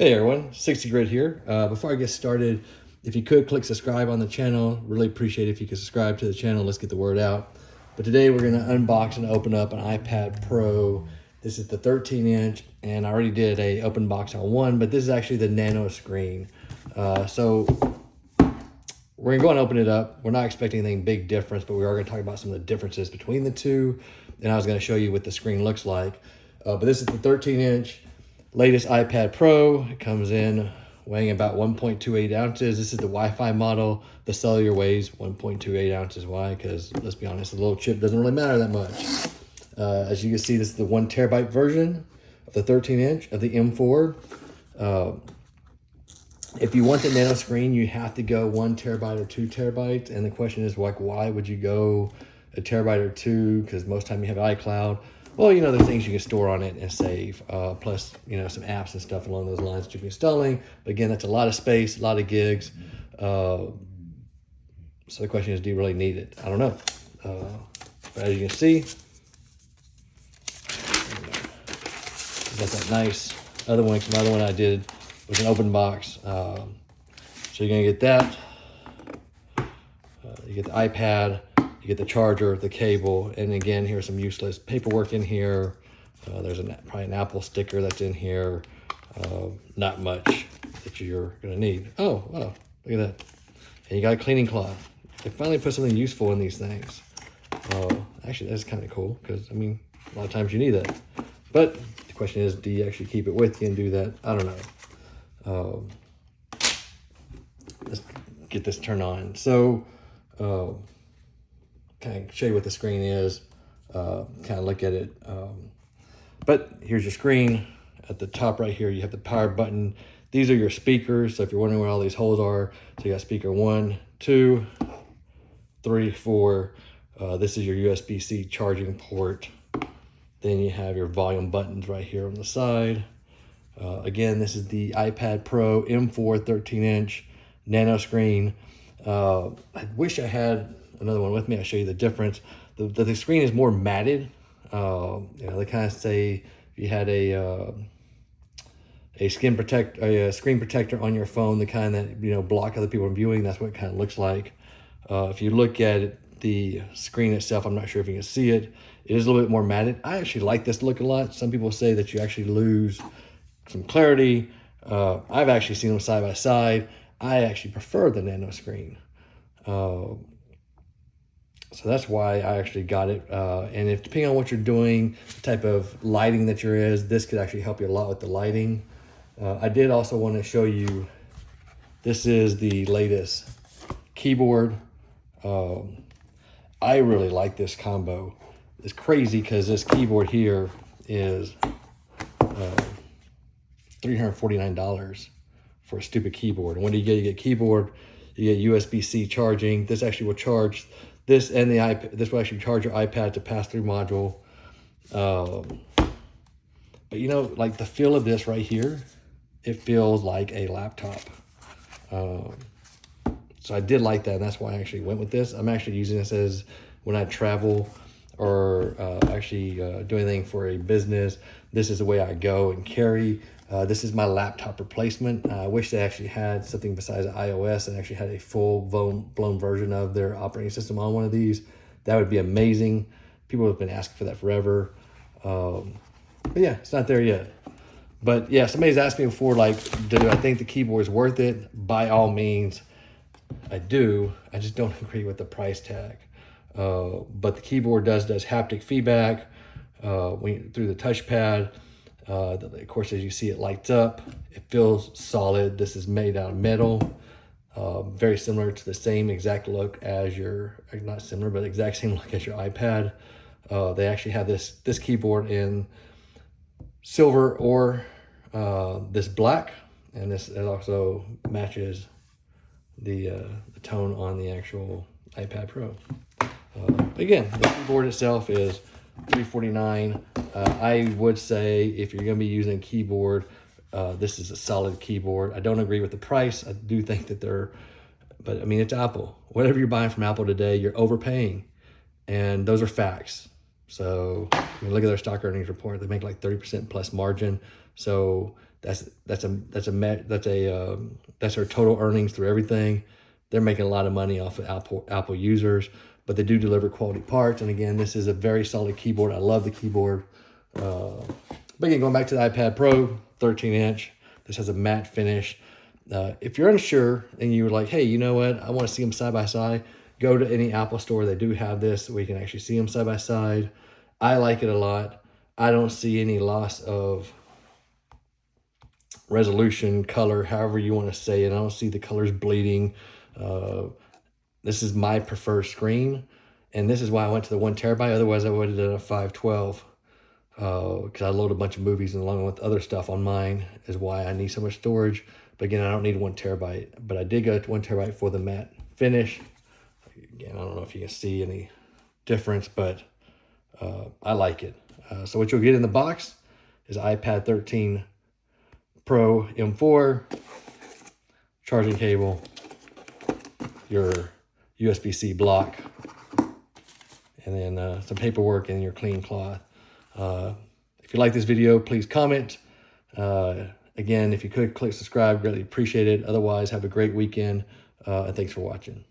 Hey everyone, 60 Grid here. Before I get started, if you could click subscribe on the channel, really appreciate it if you could subscribe to the channel. Let's get the word out. But today we're going to unbox and open up an iPad Pro. This is the 13-inch, and I already did a open box on one, but this is actually the Nano screen. So we're going to go and open it up. We're not expecting anything big difference, but we are going to talk about some of the differences between the two. And I was going to show you what the screen looks like. But this is the 13-inch. Latest iPad Pro. It comes in weighing about 1.28 ounces. This is the Wi-Fi model. The cellular weighs 1.28 ounces. Why? Because let's be honest, the little chip doesn't really matter that much. As you can see, this is the 1 terabyte version of the 13-inch of the M4. If you want the Nano screen, you have to go 1 terabyte or 2 terabytes. And the question is, like, why would you go a terabyte or 2? Because most time you have iCloud. Well, you know, there's things you can store on it and save, plus, you know, some apps and stuff along those lines that you'll be installing. But again, that's a lot of space, a lot of gigs. So the question is, do you really need it? I don't know. But as you can see, got that nice other one. Some other one I did was an open box. So you're going to get that. You get the iPad. You get the charger, the cable, and again, here's some useless paperwork in here. There's probably an Apple sticker that's in here. Not much that you're gonna need. Oh, wow, look at that. And you got a cleaning cloth. They finally put something useful in these things. Actually, that's kind of cool, because, I mean, a lot of times you need that. But the question is, do you actually keep it with you and do that? I don't know. Let's get this turned on. So, kind of show you what the screen is, kind of look at it. But here's your screen. At the top right here, you have the power button. These are your speakers. So if you're wondering where all these holes are, so you got speaker 1, 2, 3, 4. This is your USB-C charging port. Then you have your volume buttons right here on the side. Again, this is the iPad Pro M4 13-inch Nano screen. I wish I had another one with me. I'll show you the difference. The screen is more matted. You know, they kind of say if you had a screen protector on your phone, the kind that, you know, block other people from viewing, that's what it kind of looks like. If you look at it, the screen itself, I'm not sure if you can see it. It is a little bit more matted. I actually like this look a lot. Some people say that you actually lose some clarity. I've actually seen them side by side. I actually prefer the Nano screen. So that's why I actually got it. And if depending on what you're doing, the type of lighting that you're in, this could actually help you a lot with the lighting. I did also want to show you, this is the latest keyboard. I really like this combo. It's crazy because this keyboard here is $349 for a stupid keyboard. And what do you get? You get keyboard, you get USB-C charging. This actually will charge this and the iPad. This will actually charge your iPad to pass-through module. But you know, like the feel of this right here, it feels like a laptop. So I did like that, and that's why I actually went with this. I'm actually using this as when I travel or actually do anything for a business. This is the way I go and carry. This is my laptop replacement. I wish they actually had something besides iOS and actually had a full-blown version of their operating system on one of these. That would be amazing. People have been asking for that forever. But yeah, it's not there yet. But yeah, somebody's asked me before, like, do I think the keyboard is worth it? By all means, I do. I just don't agree with the price tag. But the keyboard does haptic feedback through the touchpad. Of course, as you see, it lights up. It feels solid. This is made out of metal. Very similar to the same exact look as your, not similar, but exact same look as your iPad. They actually have this keyboard in silver or this black, and it also matches the tone on the actual iPad Pro. Again, the keyboard itself is $349. I would say if you're going to be using a keyboard, this is a solid keyboard. I don't agree with the price. I do think that but I mean, it's Apple. Whatever you're buying from Apple today, you're overpaying, and those are facts. So I mean, look at their stock earnings report. They make like 30% plus margin. So That's their total earnings through everything. They're making a lot of money off of Apple users, but they do deliver quality parts. And again, this is a very solid keyboard. I love the keyboard. But again, going back to the iPad Pro, 13-inch. This has a matte finish. If you're unsure and you're like, hey, you know what? I want to see them side by side, go to any Apple store. They do have this so we can actually see them side by side. I like it a lot. I don't see any loss of resolution, color, however you want to say it. I don't see the colors bleeding. This is my preferred screen, and this is why I went to the 1 terabyte. Otherwise, I would have done a 512 because I load a bunch of movies and along with other stuff on mine is why I need so much storage. But again, I don't need 1 terabyte, but I did go to 1 terabyte for the matte finish. Again, I don't know if you can see any difference, but I like it. So what you'll get in the box is iPad 13 Pro M4, charging cable, your USB-C block, and then some paperwork and your clean cloth. If you like this video, please comment. Again, if you could click subscribe, greatly appreciate it. Otherwise, have a great weekend, and thanks for watching.